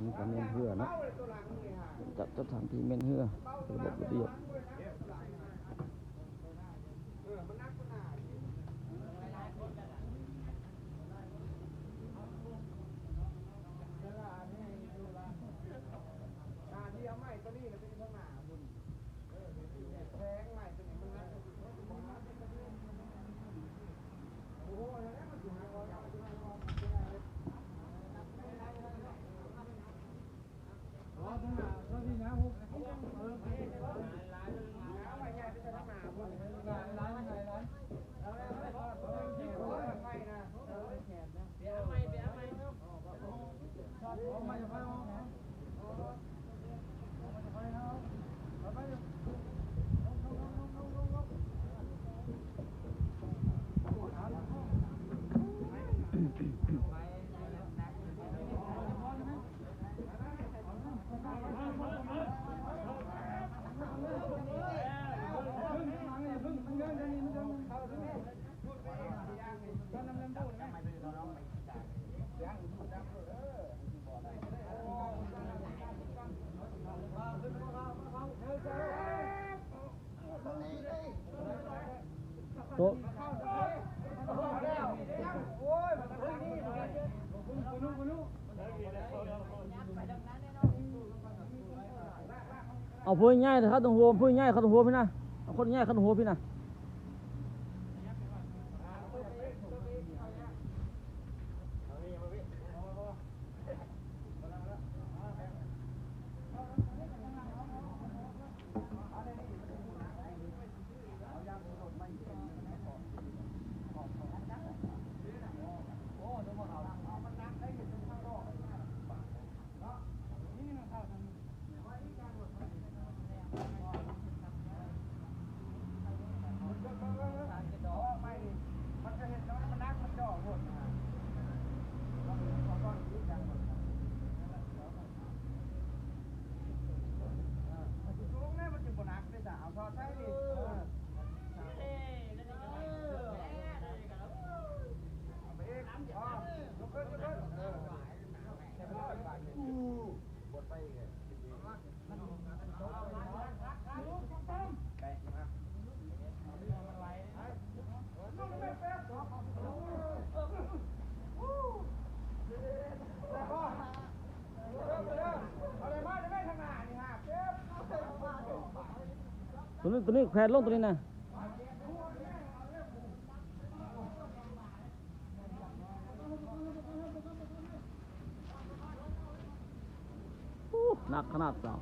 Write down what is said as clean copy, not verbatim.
นี้ก็เมนเหือเนาะจัดสถานที่เมนเหือระบบระเบียบโต๊ะเอาพูดง่ายเลยครับตรงหัวพูดง่ายเขาตรงหัวพี่นะเอาคนง่ายเขาตรงหัวพี่นะตัวนี้แขวนลงตัวนี้นะหนักขนาดสาว